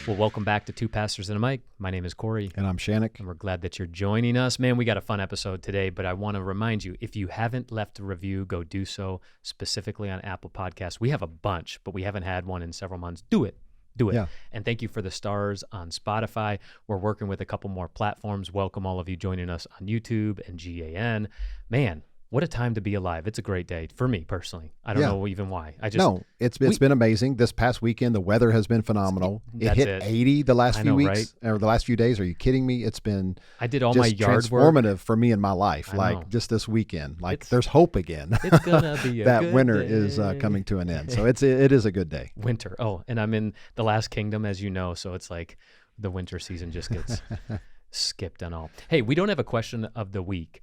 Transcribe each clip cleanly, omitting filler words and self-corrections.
Well, welcome back to Two Pastors and a Mic. My name is Corey. And I'm Shannick. And we're glad that you're joining us. Man, we got a fun episode today, but I want to remind you, if you haven't left a review, go do so, specifically on Apple Podcasts. We have a bunch, but we haven't had one in several months. Do it. Yeah. And thank you for the stars on Spotify. We're working with a couple more platforms. Welcome all of you joining us on YouTube and GAN. Man, what a time to be alive. It's a great day for me personally. I don't know even why. It's been amazing. This past weekend, the weather has been phenomenal. It hit 80 the last few weeks, right? Or the last few days. Are you kidding me? It's been I did all my yard transformative work for me in my life. Just this weekend, there's hope again. It's gonna be a that good winter day. Is coming to an end. So it is a good day. Winter. Oh, and I'm in the last kingdom, as you know. So it's like the winter season just gets skipped and all. Hey, we don't have a question of the week,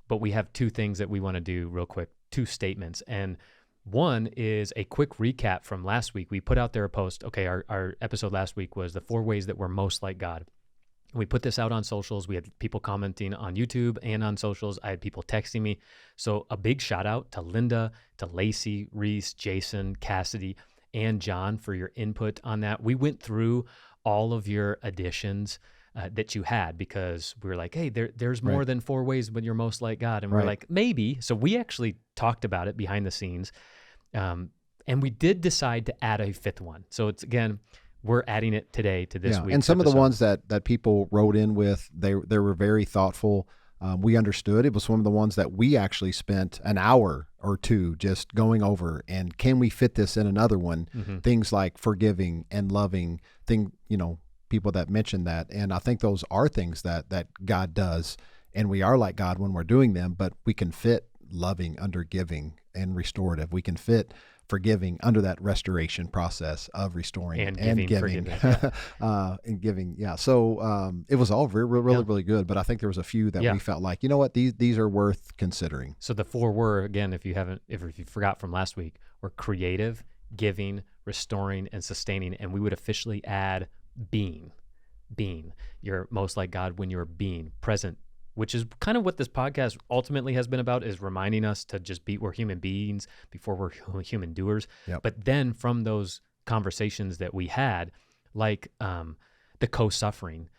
but we have two things that we want to do real quick, two statements. And one is a quick recap from last week. We put out there a post. Okay, our episode last week was the 4 ways that we're most like God. We put this out on socials. We had people commenting on YouTube and on socials. I had people texting me. So a big shout out to Linda, to Lacey, Reese, Jason, Cassidy, and John for your input on that. We went through all of your additions that you had, because we were like, hey, there's more than 4 ways when you're most like God. And we're like, maybe. So we actually talked about it behind the scenes. And we did decide to add a 5th one. So it's, again, we're adding it today to this week's And some episode. of the ones that people wrote in with, they were very thoughtful. We understood. It was one of the ones that we actually spent an hour or two just going over, and can we fit this in another one? Mm-hmm. Things like forgiving and loving, people that mentioned that. And I think those are things that God does, and we are like God when we're doing them, but we can fit loving under giving and restorative. We can fit forgiving under that restoration process of restoring and giving. And giving. Yeah. So it was all really good, but I think there was a few that we felt like, you know what, these are worth considering. So the 4 were, again, if you forgot from last week, were creative, giving, restoring, and sustaining. And we would officially add being. You're most like God when you're being present, which is kind of what this podcast ultimately has been about, is reminding us to just we're human beings before we're human doers. Yep. But then from those conversations that we had, like the co-suffering,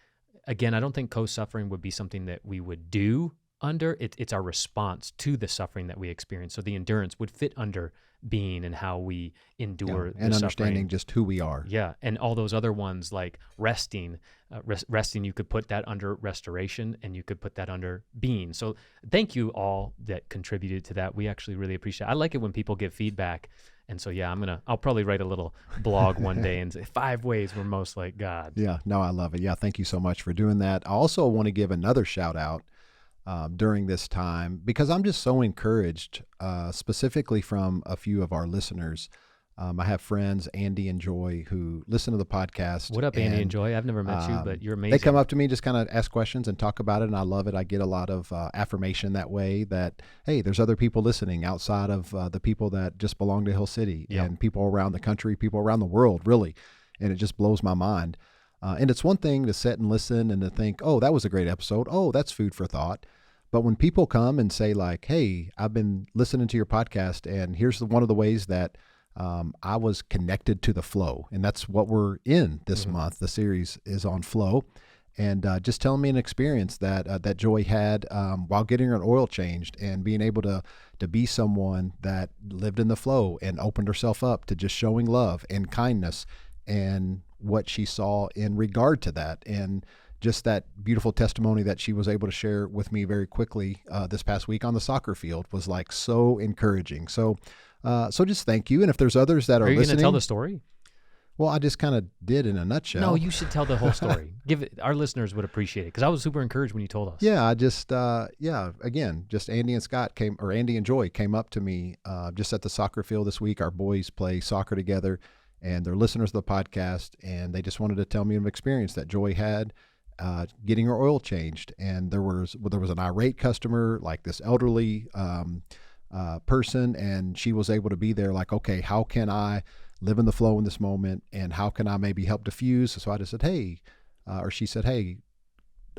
again, I don't think co-suffering would be something that we would do under. It's our response to the suffering that we experience. So the endurance would fit under being and how we endure the and understanding suffering. Just who we are. Yeah, and all those other ones like resting, you could put that under restoration, and you could put that under being. So thank you all that contributed to that. We actually really appreciate it. I like it when people give feedback. And so, I'll probably write a little blog one day and say 5 ways we're most like God. Yeah, no, I love it. Yeah, thank you so much for doing that. I also want to give another shout out during this time, because I'm just so encouraged, specifically from a few of our listeners. I have friends, Andy and Joy, who listen to the podcast. What up, Andy and Joy? I've never met you, but you're amazing. They come up to me, just kind of ask questions and talk about it, and I love it. I get a lot of affirmation that way, that, hey, there's other people listening outside of the people that just belong to Hill City, and people around the country, people around the world, really. And it just blows my mind. And it's one thing to sit and listen and to think, oh, that was a great episode. Oh, that's food for thought. But when people come and say like, hey, I've been listening to your podcast, and here's one of the ways that I was connected to the flow. And that's what we're in this month. The series is on flow. And just telling me an experience that Joy had while getting her oil changed, and being able to be someone that lived in the flow and opened herself up to just showing love and kindness, and what she saw in regard to that. And just that beautiful testimony that she was able to share with me very quickly this past week on the soccer field was like so encouraging. So just thank you. And if there's others that are listening. Are you going to tell the story? Well, I just kind of did in a nutshell. No, you should tell the whole story. Our listeners would appreciate it, because I was super encouraged when you told us. Yeah, I just, again, just Andy and Joy came up to me just at the soccer field this week. Our boys play soccer together, and they're listeners of the podcast, and they just wanted to tell me an experience that Joy had getting her oil changed. And there was an irate customer, like this elderly person, and she was able to be there like, okay, how can I live in the flow in this moment, and how can I maybe help diffuse? So I just said, hey, or she said, hey,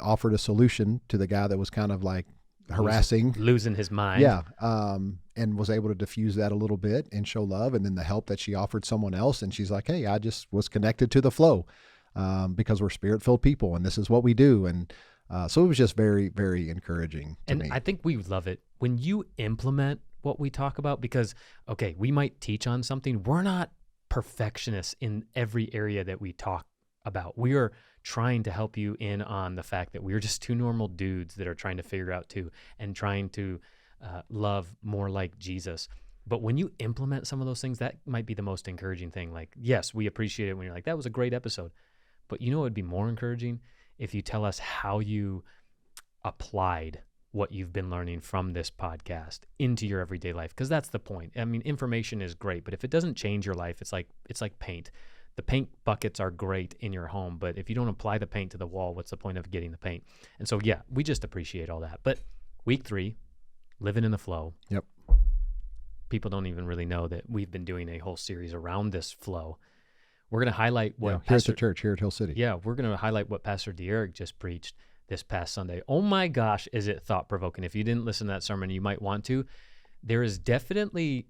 offered a solution to the guy that was kind of like harassing, losing his mind. Yeah. And was able to diffuse that a little bit and show love. And then the help that she offered someone else. And she's like, hey, I just was connected to the flow. because we're spirit-filled people and this is what we do. And so it was just very, very encouraging to And me. I think we love it when you implement what we talk about because, okay, we might teach on something. We're not perfectionists in every area that we talk about. We are trying to help you in on the fact that we're just two normal dudes that are trying to figure out too and trying to love more like Jesus. But when you implement some of those things, that might be the most encouraging thing. Like, yes, we appreciate it when you're like, that was a great episode. But you know what would be more encouraging? If you tell us how you applied what you've been learning from this podcast into your everyday life, because that's the point. I mean, information is great, but if it doesn't change your life, it's like paint. The paint buckets are great in your home, but if you don't apply the paint to the wall, what's the point of getting the paint? And so, yeah, we just appreciate all that. But week 3, living in the flow. Yep. People don't even really know that we've been doing a whole series around this flow. We're going to highlight what here at the church, here at Hill City. Yeah, we're going to highlight what Pastor D'Eric just preached this past Sunday. Oh my gosh, is it thought-provoking. If you didn't listen to that sermon, you might want to. There is definitely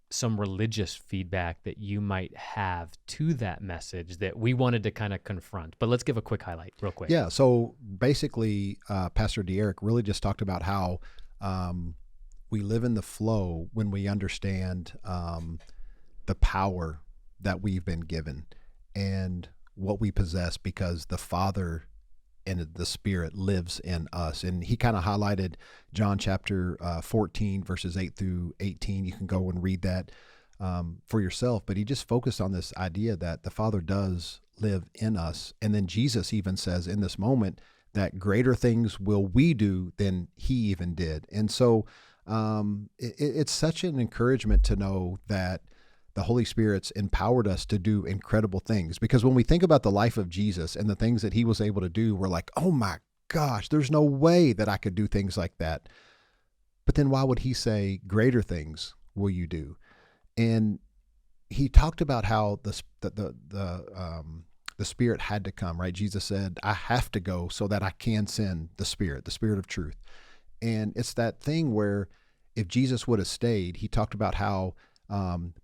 some religious feedback that you might have to that message that we wanted to kind of confront. But let's give a quick highlight real quick. Yeah, so basically, Pastor D'Eric really just talked about how we live in the flow when we understand the power that we've been given and what we possess because the Father and the Spirit lives in us. And he kind of highlighted John chapter 14, verses 8 through 18. You can go and read that for yourself. But he just focused on this idea that the Father does live in us. And then Jesus even says in this moment that greater things will we do than he even did. And so it's such an encouragement to know that the Holy Spirit's empowered us to do incredible things. Because when we think about the life of Jesus and the things that he was able to do, we're like, oh my gosh, there's no way that I could do things like that. But then why would he say greater things will you do? And he talked about how the Spirit had to come, right? Jesus said, I have to go so that I can send the Spirit of truth. And it's that thing where if Jesus would have stayed, he talked about how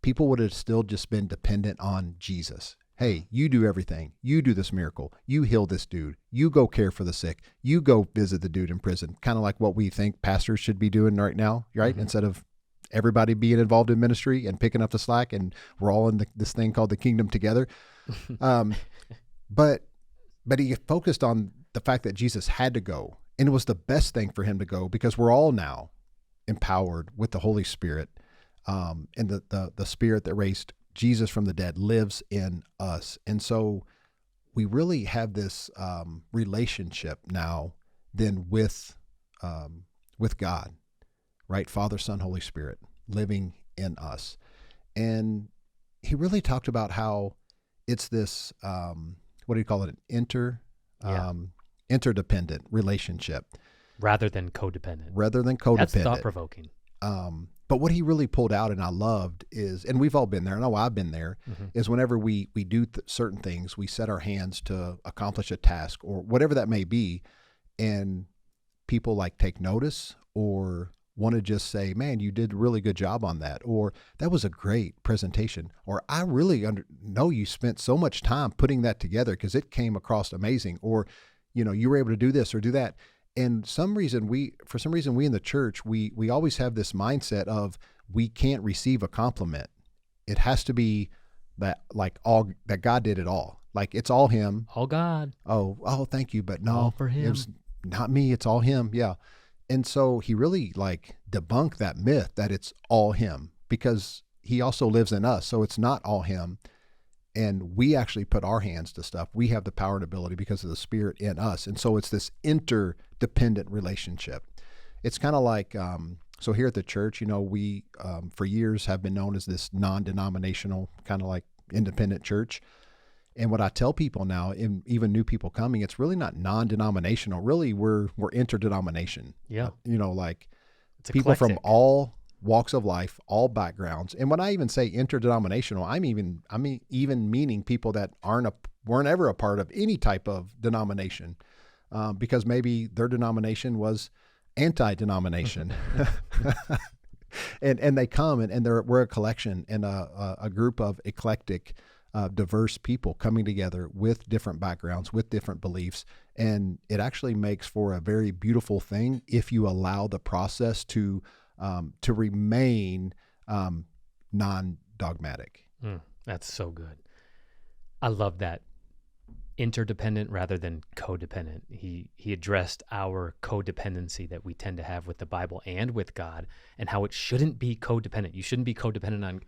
people would have still just been dependent on Jesus. Hey, you do everything. You do this miracle. You heal this dude. You go care for the sick. You go visit the dude in prison. Kind of like what we think pastors should be doing right now, right? Mm-hmm. Instead of everybody being involved in ministry and picking up the slack, and we're all in this thing called the kingdom together. But he focused on the fact that Jesus had to go, and it was the best thing for him to go because we're all now empowered with the Holy Spirit. And the Spirit that raised Jesus from the dead lives in us. And so we really have this relationship now then with God, right? Father, Son, Holy Spirit living in us. And he really talked about how it's this, what do you call it? An interdependent relationship. Rather than codependent. That's thought-provoking. But what he really pulled out and I loved is, and we've all been there, I know I've been there, mm-hmm. is whenever we do certain things, we set our hands to accomplish a task or whatever that may be, and people like take notice or want to just say, man, you did a really good job on that, or that was a great presentation, or I really know you spent so much time putting that together because it came across amazing, or, you were able to do this or do that. And for some reason, we in the church, we always have this mindset of we can't receive a compliment. It has to be that that God did it all. Like it's all him. All God. Oh, thank you. But no, all for him. It was not me. It's all him. Yeah. And so he really debunked that myth that it's all him because he also lives in us. So it's not all him. And we actually put our hands to stuff. We have the power and ability because of the Spirit in us. And so it's this interdependent relationship. It's kind of like, so here at the church, we for years have been known as this non-denominational, kind of like independent church. And what I tell people now, and even new people coming, it's really not non-denominational. Really, we're interdenomination. Yeah. It's people eclectic. From all walks of life, all backgrounds. And when I even say interdenominational, I mean even meaning people that weren't ever a part of any type of denomination, because maybe their denomination was anti-denomination. and they come and we're a collection and a group of eclectic diverse people coming together with different backgrounds, with different beliefs. And it actually makes for a very beautiful thing if you allow the process to remain non-dogmatic. That's so good. I love that. Interdependent rather than codependent. He addressed our codependency that we tend to have with the Bible and with God, and how it shouldn't be codependent. You shouldn't be codependent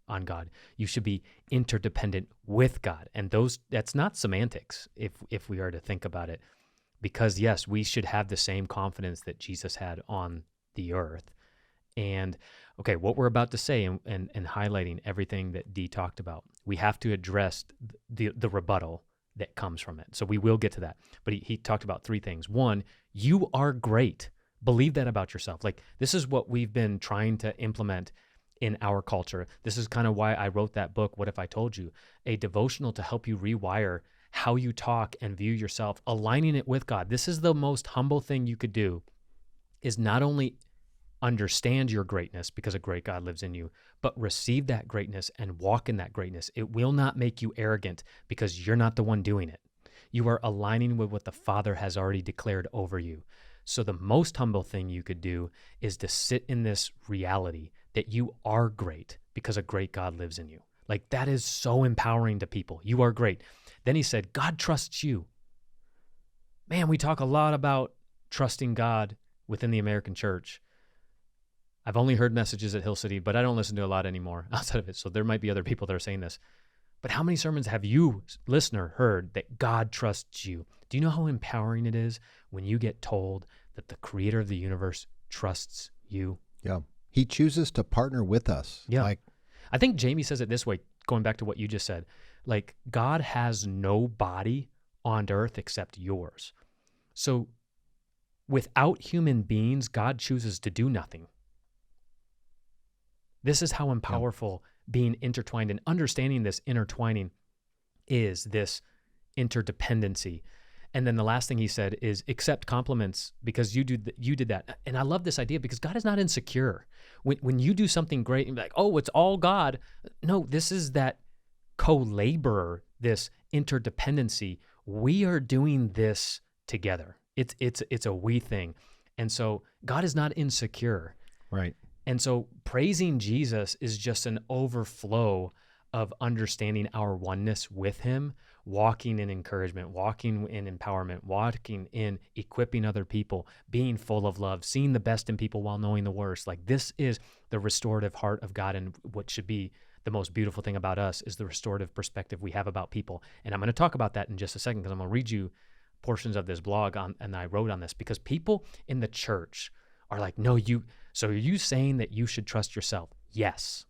on God. You should be interdependent with God. And that's not semantics if we are to think about it. Because yes, we should have the same confidence that Jesus had on the earth. And okay, what we're about to say and highlighting everything that Dee talked about, we have to address the rebuttal that comes from it. So we will get to that. But he talked about 3 things. 1, you are great. Believe that about yourself. Like, this is what we've been trying to implement in our culture. This is kind of why I wrote that book, What If I Told You? A devotional to help you rewire how you talk and view yourself, aligning it with God. This is the most humble thing you could do, is not only understand your greatness because a great God lives in you, but receive that greatness and walk in that greatness. It will not make you arrogant because you're not the one doing it. You are aligning with what the Father has already declared over you. So the most humble thing you could do is to sit in this reality that you are great because a great God lives in you. Like, that is so empowering to people. You are great. Then he said, God trusts you. Man, we talk a lot about trusting God within the American church. I've only heard messages at Hill City, but I don't listen to a lot anymore outside of it. So there might be other people that are saying this. But how many sermons have you, listener, heard that God trusts you? Do you know how empowering it is when you get told that the creator of the universe trusts you? Yeah. He chooses to partner with us. Yeah. I think Jamie says it this way, going back to what you just said. Like, God has no body on earth except yours. So without human beings, God chooses to do nothing. This is how powerful being intertwined and understanding this intertwining is, this interdependency. And then the last thing he said is accept compliments because you did that. And I love this idea because God is not insecure. When you do something great and be like, oh, it's all God. No, this is that co-laborer, this interdependency. We are doing this together. It's a we thing. And so God is not insecure. Right. And so praising Jesus is just an overflow of understanding our oneness with him, walking in encouragement, walking in empowerment, walking in equipping other people, being full of love, seeing the best in people while knowing the worst. Like, this is the restorative heart of God, and what should be the most beautiful thing about us is the restorative perspective we have about people. And I'm going to talk about that in just a second because I'm going to read you portions of this blog and I wrote on this, because people in the church are like, no, so are you saying that you should trust yourself? Yes.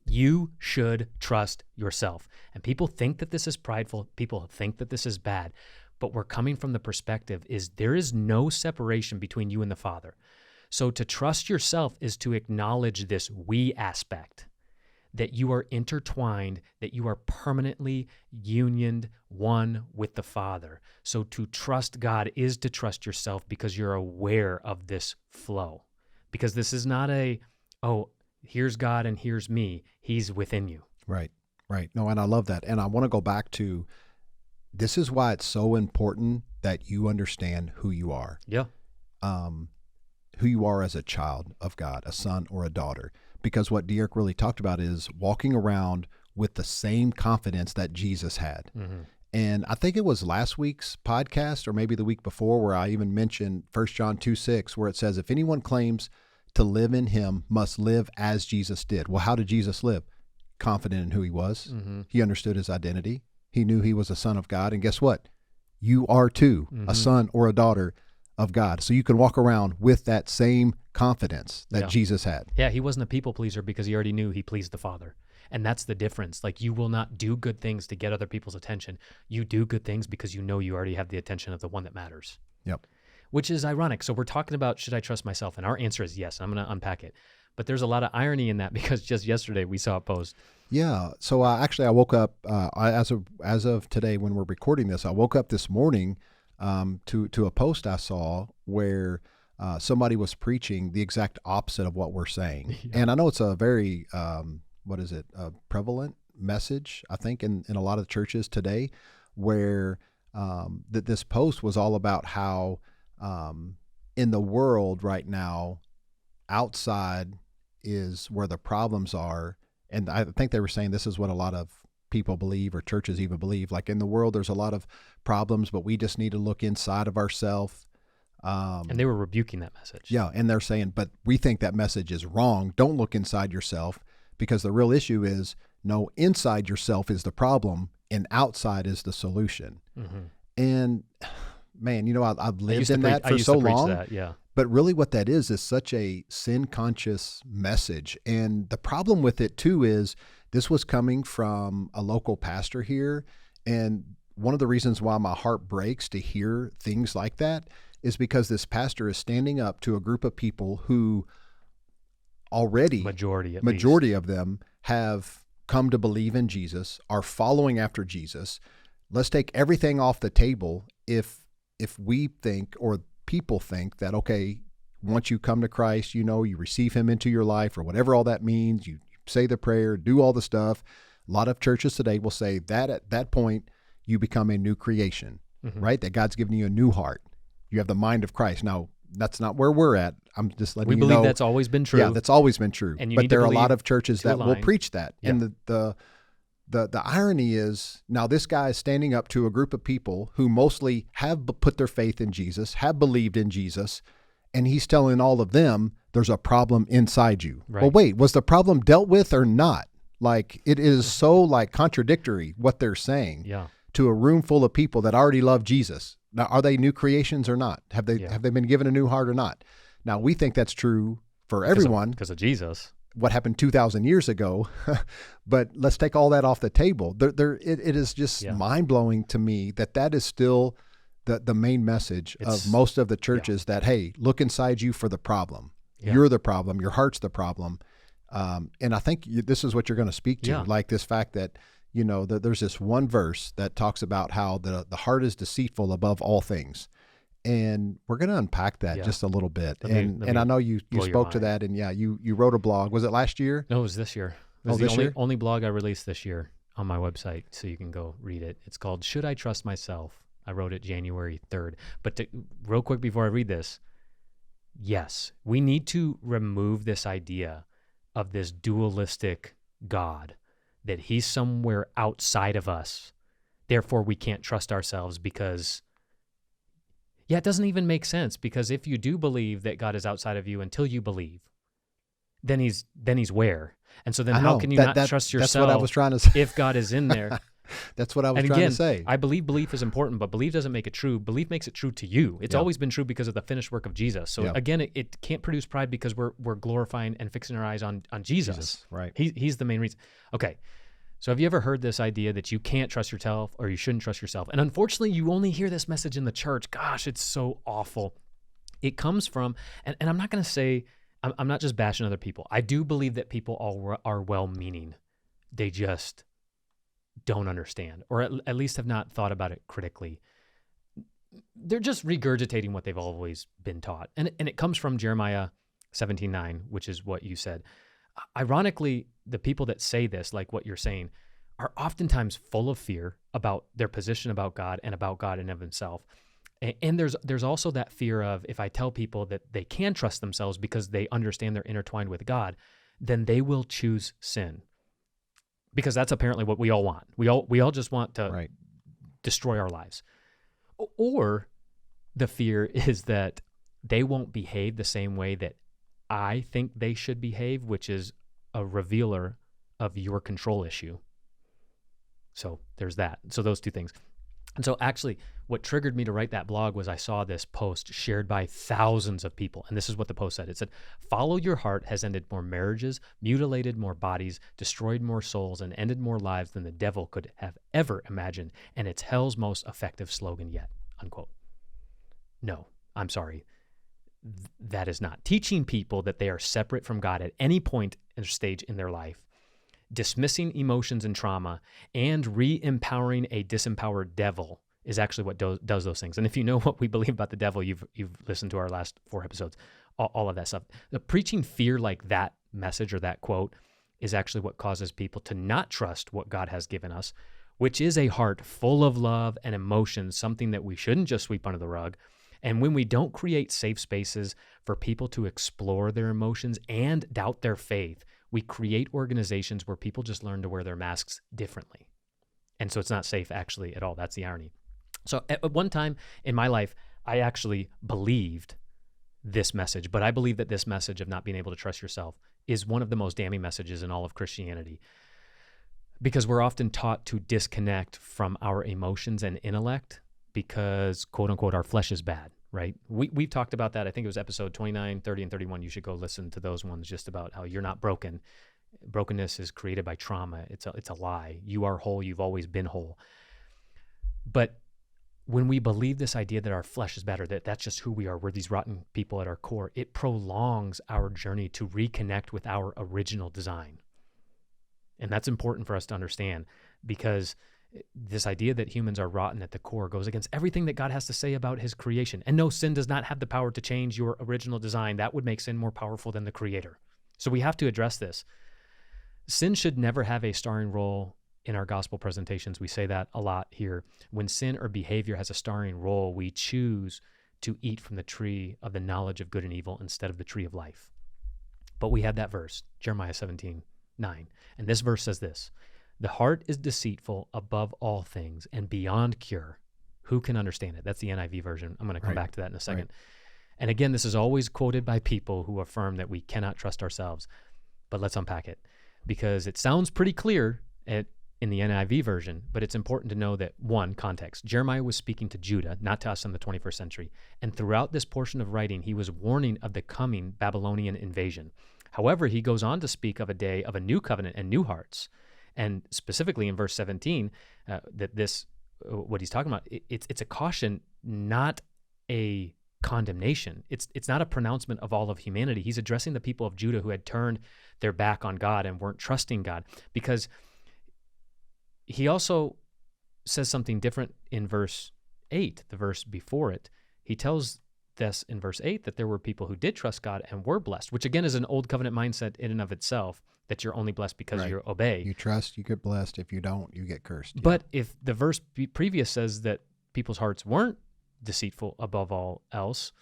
You should trust yourself. And people think that this is prideful. People think that this is bad. But we're coming from the perspective is there is no separation between you and the Father. So to trust yourself is to acknowledge this we aspect, that you are intertwined, that you are permanently unioned one with the Father. So to trust God is to trust yourself because you're aware of this flow. Because this is not here's God and here's me. He's within you. Right. No, and I love that. And I want to go back to, this is why it's so important that you understand who you are. Yeah. Who you are as a child of God, a son or a daughter. Because what Derek really talked about is walking around with the same confidence that Jesus had. Mm-hmm. And I think it was last week's podcast or maybe the week before where I even mentioned 1 John 2:6, where it says, if anyone claims to live in him must live as Jesus did. Well, how did Jesus live? Confident in who he was. Mm-hmm. He understood his identity. He knew he was a son of God. And guess what? You are too, a son or a daughter of God. So you can walk around with that same confidence that Jesus had. Yeah, he wasn't a people pleaser because he already knew he pleased the Father. And that's the difference. Like, you will not do good things to get other people's attention. You do good things because you know you already have the attention of the one that matters. Yep. Which is ironic. So we're talking about, should I trust myself? And our answer is yes. I'm going to unpack it. But there's a lot of irony in that because just yesterday we saw a post. Yeah. So actually I woke up, as of today when we're recording this, I woke up this morning to a post I saw where somebody was preaching the exact opposite of what we're saying. Yeah. And I know it's a very, prevalent message, I think, in a lot of churches today, where that this post was all about how in the world right now, outside is where the problems are. And I think they were saying this is what a lot of people believe, or churches even believe. Like, in the world, there's a lot of problems, but we just need to look inside of ourselves. And they were rebuking that message. Yeah, and they're saying, but we think that message is wrong. Don't look inside yourself, because the real issue is, no, inside yourself is the problem, and outside is the solution. Mm-hmm. And man, I've lived in that for so long. That, yeah. But really what that is such a sin-conscious message. And the problem with it too is this was coming from a local pastor here. And one of the reasons why my heart breaks to hear things like that is because this pastor is standing up to a group of people who already, majority of them have come to believe in Jesus, are following after Jesus. Let's take everything off the table if we think, or people think, that, okay, once you come to Christ, you receive him into your life, or whatever all that means, you say the prayer, do all the stuff. A lot of churches today will say that at that point, you become a new creation, right? That God's given you a new heart. You have the mind of Christ. Now, that's not where we're at. I'm just letting you know. We believe that's always been true. Yeah, that's always been true. But there are a lot of churches that will preach that. Yeah. And the irony is, now this guy is standing up to a group of people who mostly have put their faith in Jesus, have believed in Jesus, and he's telling all of them there's a problem inside you. Right. Well, wait, was the problem dealt with or not? Like, it is so contradictory what they're saying to a room full of people that already love Jesus. Now, are they new creations or not? Have they been given a new heart or not? Now, we think that's true for everyone because of Jesus. What happened 2,000 years ago, but let's take all that off the table. It is just mind-blowing to me that is still the main message of most of the churches, that, hey, look inside you for the problem. Yeah. You're the problem. Your heart's the problem. And I think this is what you're going to speak to, like this fact that, that there's this one verse that talks about how the heart is deceitful above all things. And we're going to unpack that just a little bit. And I know you spoke to that, and you wrote a blog. Was it last year? No, it was this year. It was the only blog I released this year on my website, so you can go read it. It's called Should I Trust Myself? I wrote it January 3rd. But real quick before I read this, yes, we need to remove this idea of this dualistic God, that he's somewhere outside of us. Therefore, we can't trust ourselves because... Yeah, it doesn't even make sense, because if you do believe that God is outside of you until you believe, then he's where? And so then how can you not trust yourself? That's what I was trying to say. If God is in there? That's what I was trying to say. I believe belief is important, but belief doesn't make it true. Belief makes it true to you. It's always been true because of the finished work of Jesus. So again, it can't produce pride because we're glorifying and fixing our eyes on Jesus. Right. He's the main reason. Okay. So have you ever heard this idea that you can't trust yourself, or you shouldn't trust yourself? And unfortunately, you only hear this message in the church. Gosh, it's so awful. It comes from, and I'm not going to say, I'm not just bashing other people. I do believe that people are well-meaning. They just don't understand, or at least have not thought about it critically. They're just regurgitating what they've always been taught. And it comes from Jeremiah 17:9, which is what you said. Ironically, the people that say this, like what you're saying, are oftentimes full of fear about their position about God and about God in of himself. And there's also that fear of, if I tell people that they can trust themselves because they understand they're intertwined with God, then they will choose sin. Because that's apparently what we all want. We all just want to destroy our lives. Or the fear is that they won't behave the same way that I think they should behave, which is a revealer of your control issue. So there's that. So those two things. And so actually what triggered me to write that blog was I saw this post shared by thousands of people. And this is what the post said. It said, "Follow your heart has ended more marriages, mutilated more bodies, destroyed more souls, and ended more lives than the devil could have ever imagined. And it's hell's most effective slogan yet," unquote. No, I'm sorry. That is not. Teaching people that they are separate from God at any point or stage in their life, dismissing emotions and trauma, and re-empowering a disempowered devil is actually what does those things. And if you know what we believe about the devil, you've listened to our last 4 episodes, all of that stuff. The preaching fear like that message or that quote is actually what causes people to not trust what God has given us, which is a heart full of love and emotions, something that we shouldn't just sweep under the rug. And when we don't create safe spaces for people to explore their emotions and doubt their faith, we create organizations where people just learn to wear their masks differently. And so it's not safe actually at all. That's the irony. So at one time in my life, I actually believed this message, but I believe that this message of not being able to trust yourself is one of the most damning messages in all of Christianity, because we're often taught to disconnect from our emotions and intellect because, quote unquote, our flesh is bad, right? We've talked about that. I think it was episode 29, 30, and 31. You should go listen to those ones, just about how you're not broken. Brokenness is created by trauma. It's a lie. You are whole. You've always been whole. But when we believe this idea that our flesh is bad, or that that's just who we are, we're these rotten people at our core, it prolongs our journey to reconnect with our original design. And that's important for us to understand, because this idea that humans are rotten at the core goes against everything that God has to say about his creation. And no, sin does not have the power to change your original design. That would make sin more powerful than the creator. So we have to address this. Sin should never have a starring role in our gospel presentations. We say that a lot here. When sin or behavior has a starring role, we choose to eat from the tree of the knowledge of good and evil instead of the tree of life. But we have that verse, Jeremiah 17:9. And this verse says this: the heart is deceitful above all things and beyond cure. Who can understand it? That's the NIV version. I'm going to come back to that in a second. Right. And again, this is always quoted by people who affirm that we cannot trust ourselves. But let's unpack it, because it sounds pretty clear in the NIV version, but it's important to know that, one, context. Jeremiah was speaking to Judah, not to us in the 21st century. And throughout this portion of writing, he was warning of the coming Babylonian invasion. However, he goes on to speak of a day of a new covenant and new hearts. And specifically in verse 17, what he's talking about, it's a caution, not a condemnation. It's not a pronouncement of all of humanity. He's addressing the people of Judah who had turned their back on God and weren't trusting God, because he also says something different in verse 8, the verse before it. He tells this in verse 8 that there were people who did trust God and were blessed, which again is an old covenant mindset in and of itself, that you're only blessed because you obey. You trust, you get blessed. If you don't, you get cursed. But if the verse previous says that people's hearts weren't deceitful above all else,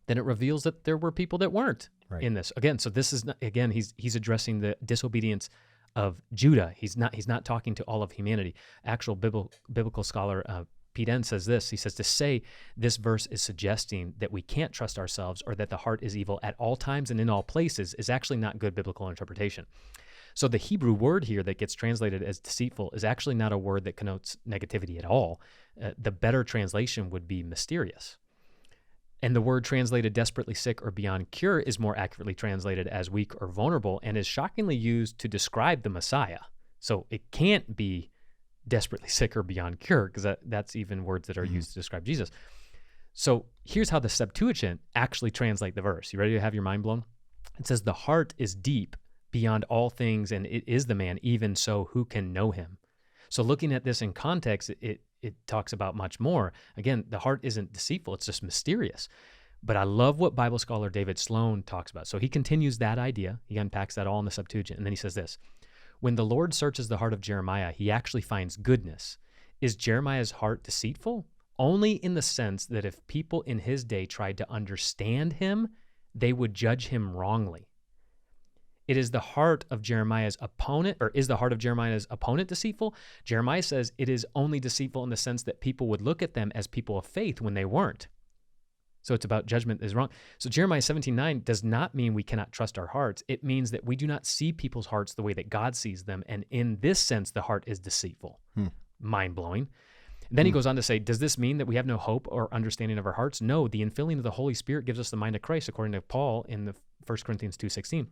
then it reveals that there were people that weren't in this. Again, so this is not, again, he's addressing the disobedience of Judah. He's not talking to all of humanity. Actual biblical scholar Pete N says this. He says, to say this verse is suggesting that we can't trust ourselves or that the heart is evil at all times and in all places is actually not good biblical interpretation. So the Hebrew word here that gets translated as deceitful is actually not a word that connotes negativity at all. The better translation would be mysterious. And the word translated desperately sick or beyond cure is more accurately translated as weak or vulnerable, and is shockingly used to describe the Messiah. So it can't be desperately sick or beyond cure, because that's even words that are used to describe Jesus. So here's how the Septuagint actually translate the verse. You ready to have your mind blown? It says, the heart is deep beyond all things, and it is the man, even so who can know him? So looking at this in context, it talks about much more. Again, the heart isn't deceitful, it's just mysterious. But I love what Bible scholar David Sloan talks about. So he continues that idea. He unpacks that all in the Septuagint. And then he says this: when the Lord searches the heart of Jeremiah, he actually finds goodness. Is Jeremiah's heart deceitful? Only in the sense that if people in his day tried to understand him, they would judge him wrongly. It is the heart of Jeremiah's opponent, or is the heart of Jeremiah's opponent deceitful? Jeremiah says it is only deceitful in the sense that people would look at them as people of faith when they weren't. So it's about judgment is wrong. So Jeremiah 17:9 does not mean we cannot trust our hearts. It means that we do not see people's hearts the way that God sees them. And in this sense, the heart is deceitful. Mind-blowing. Then he goes on to say, does this mean that we have no hope or understanding of our hearts? No, the infilling of the Holy Spirit gives us the mind of Christ, according to Paul in the 1 Corinthians 2:16.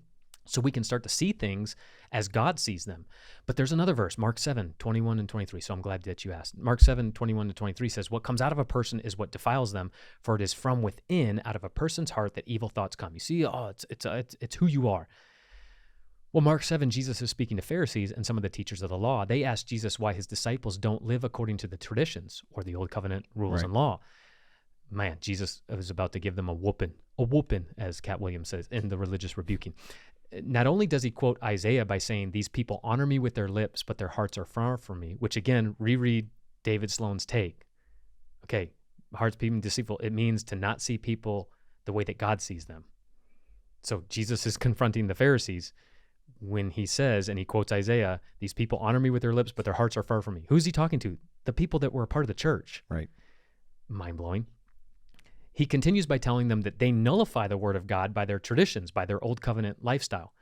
So we can start to see things as God sees them. But there's another verse, Mark 7:21 and 23. So I'm glad that you asked. Mark 7:21 to 23 says, what comes out of a person is what defiles them, for it is from within, out of a person's heart, that evil thoughts come. You see, it's who you are. Well, Mark 7, Jesus is speaking to Pharisees and some of the teachers of the law. They asked Jesus why his disciples don't live according to the traditions or the old covenant rules and law. Man, Jesus was about to give them a whooping a whooping, as Cat Williams says in the religious rebuking. Not only does he quote Isaiah by saying, these people honor me with their lips, but their hearts are far from me, which again, reread David Sloan's take. Okay, hearts being deceitful, it means to not see people the way that God sees them. So Jesus is confronting the Pharisees when he says, and he quotes Isaiah, these people honor me with their lips, but their hearts are far from me. Who's he talking to? The people that were a part of the church. Right. Mind-blowing. He continues by telling them that they nullify the word of God by their traditions, by their old covenant lifestyle.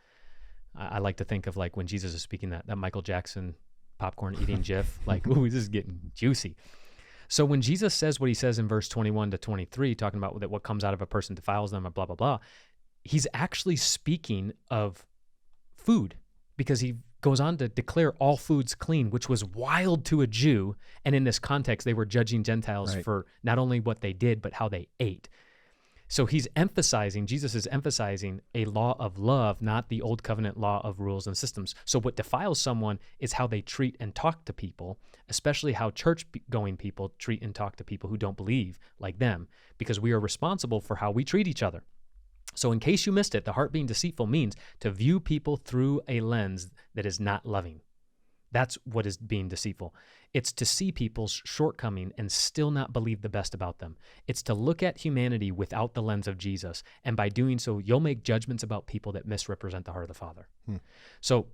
I like to think of like when Jesus is speaking that Michael Jackson popcorn eating gif, like, ooh, this is getting juicy. So when Jesus says what he says in verse 21 to 23, talking about that what comes out of a person defiles them, or blah, blah, blah, he's actually speaking of food, because he goes on to declare all foods clean, which was wild to a Jew. And in this context, they were judging Gentiles for not only what they did, but how they ate. So Jesus is emphasizing a law of love, not the old covenant law of rules and systems. So what defiles someone is how they treat and talk to people, especially how church-going people treat and talk to people who don't believe like them, because we are responsible for how we treat each other. So in case you missed it, the heart being deceitful means to view people through a lens that is not loving. That's what is being deceitful. It's to see people's shortcoming and still not believe the best about them. It's to look at humanity without the lens of Jesus. And by doing so, you'll make judgments about people that misrepresent the heart of the Father. So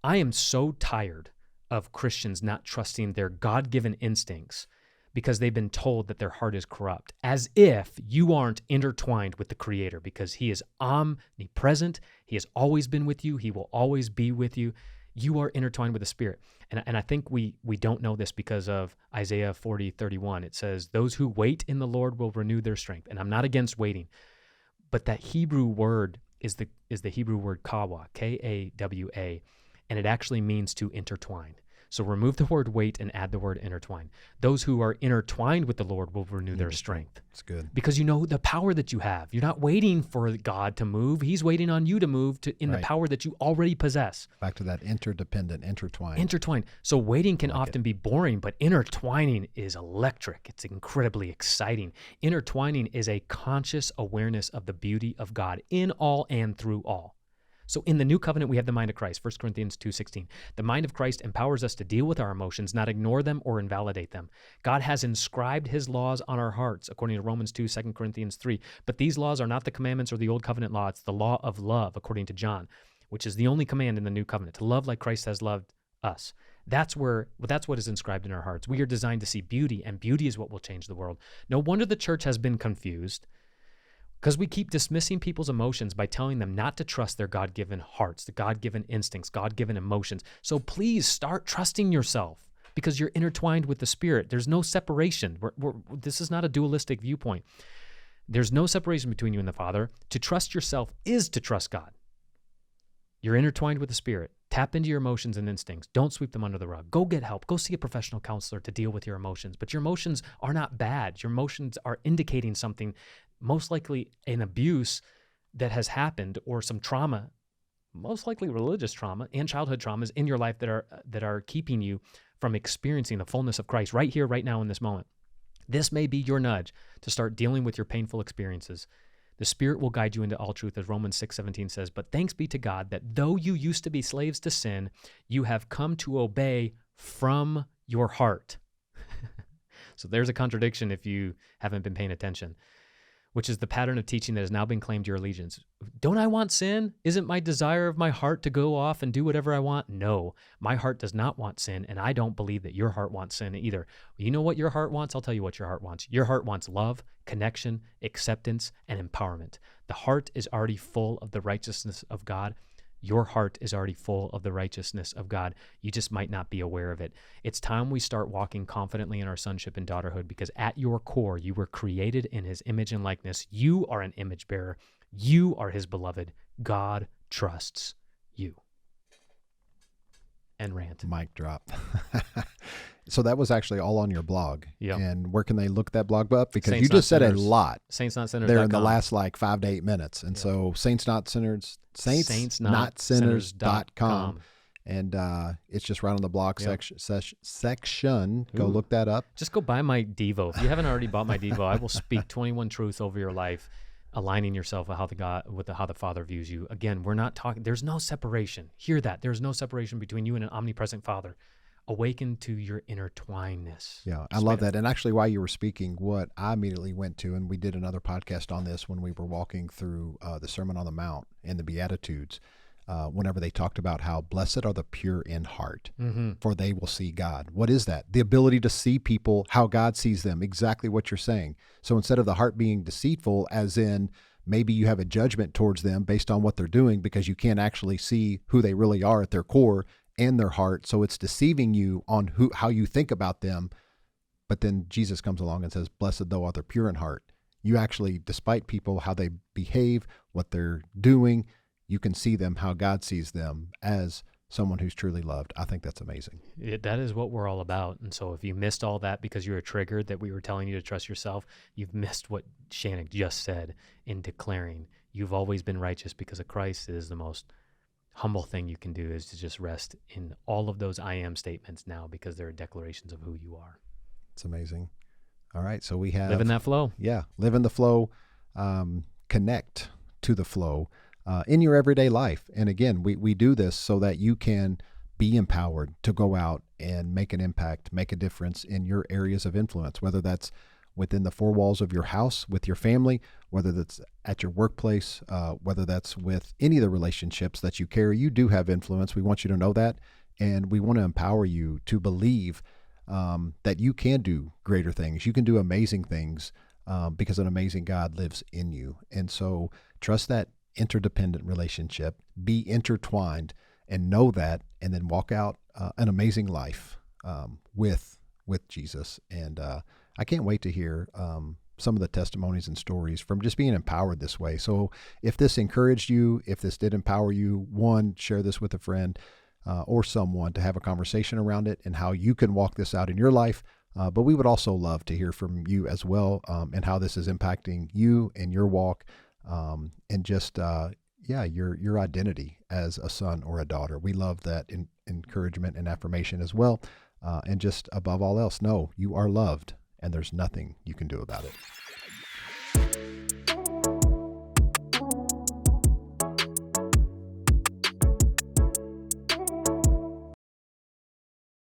I am so tired of Christians not trusting their God-given instincts because they've been told that their heart is corrupt, as if you aren't intertwined with the Creator, because he is omnipresent. He has always been with you. He will always be with you. You are intertwined with the Spirit. And I think we don't know this because of Isaiah 40:31. It says, those who wait in the Lord will renew their strength. And I'm not against waiting, but that Hebrew word is the Hebrew word kawa, K-A-W-A, and it actually means to intertwine. So remove the word wait and add the word intertwine. Those who are intertwined with the Lord will renew their strength. That's good. Because you know the power that you have. You're not waiting for God to move. He's waiting on you to move in the power that you already possess. Back to that interdependent, intertwined. Intertwined. So waiting can often be boring, but intertwining is electric. It's incredibly exciting. Intertwining is a conscious awareness of the beauty of God in all and through all. So in the new covenant, we have the mind of Christ, 1 Corinthians 2:16. The mind of Christ empowers us to deal with our emotions, not ignore them or invalidate them. God has inscribed his laws on our hearts, according to Romans 2, 2 Corinthians 3. But these laws are not the commandments or the old covenant law. It's the law of love, according to John, which is the only command in the new covenant, to love like Christ has loved us. That's what is inscribed in our hearts. We are designed to see beauty, and beauty is what will change the world. No wonder the church has been confused, because we keep dismissing people's emotions by telling them not to trust their God-given hearts, the God-given instincts, God-given emotions. So please start trusting yourself, because you're intertwined with the Spirit. There's no separation. This is not a dualistic viewpoint. There's no separation between you and the Father. To trust yourself is to trust God. You're intertwined with the Spirit. Tap into your emotions and instincts. Don't sweep them under the rug. Go get help. Go see a professional counselor to deal with your emotions. But your emotions are not bad. Your emotions are indicating something, most likely an abuse that has happened, or some trauma, most likely religious trauma and childhood traumas in your life that are keeping you from experiencing the fullness of Christ right here, right now in this moment. This may be your nudge to start dealing with your painful experiences. The Spirit will guide you into all truth, as Romans 6:17 says, but thanks be to God that though you used to be slaves to sin, you have come to obey from your heart. So there's a contradiction if you haven't been paying attention, which is the pattern of teaching that has now been claimed your allegiance. Don't I want sin? Isn't my desire of my heart to go off and do whatever I want? No, my heart does not want sin, and I don't believe that your heart wants sin either. You know what your heart wants? I'll tell you what your heart wants. Your heart wants love, connection, acceptance, and empowerment. The heart is already full of the righteousness of God. Your heart is already full of the righteousness of God. You just might not be aware of it. It's time we start walking confidently in our sonship and daughterhood, because at your core, you were created in his image and likeness. You are an image bearer. You are his beloved. God trusts you. And rant. Mic drop. So that was actually all on your blog. Yeah. And where can they look that blog up? Because Saints you just said a Sinners. lot saintsnotsinners.com. there in the last like 5 to 8 minutes. And so saintsnotsinners.com. And it's just right on the blog section. Go look that up. Just go buy my Devo. If you haven't already bought my Devo, I will speak 21 truths over your life aligning yourself with how the Father views you. Again, we're not talking, there's no separation. Hear that. There's no separation between you and an omnipresent Father. Awaken to your intertwinedness. Yeah, I love that. And actually, while you were speaking, what I immediately went to, and we did another podcast on this when we were walking through the Sermon on the Mount and the Beatitudes, whenever they talked about how blessed are the pure in heart, for they will see God. What is that? The ability to see people how God sees them, exactly what you're saying. So instead of the heart being deceitful, as in maybe you have a judgment towards them based on what they're doing because you can't actually see who they really are at their core and their heart, so it's deceiving you on how you think about them. But then Jesus comes along and says, blessed though art thou pure in heart. You actually, despite people, how they behave, what they're doing, you can see them how God sees them as someone who's truly loved. I think that's amazing. That is what we're all about. And so if you missed all that because you were triggered that we were telling you to trust yourself, you've missed what Shannon just said in declaring you've always been righteous because of Christ. It is the most humble thing you can do, is to just rest in all of those I am statements now, because they're declarations of who you are. It's amazing. All right. So we have... live in that flow. Yeah. Live in the flow. Connect to the flow in your everyday life. And again, we do this so that you can be empowered to go out and make an impact, make a difference in your areas of influence, whether that's within the four walls of your house with your family, whether that's at your workplace, whether that's with any of the relationships that you carry. You do have influence. We want you to know that. And we want to empower you to believe that you can do greater things. You can do amazing things because an amazing God lives in you. And so trust that interdependent relationship, be intertwined, and know that, and then walk out an amazing life with Jesus. And I can't wait to hear some of the testimonies and stories from just being empowered this way. So if this encouraged you, if this did empower you, one, share this with a friend or someone to have a conversation around it and how you can walk this out in your life. But we would also love to hear from you as well, and how this is impacting you and your walk, and just your identity as a son or a daughter. We love that encouragement and affirmation as well. And just above all else, know you are loved, and there's nothing you can do about it.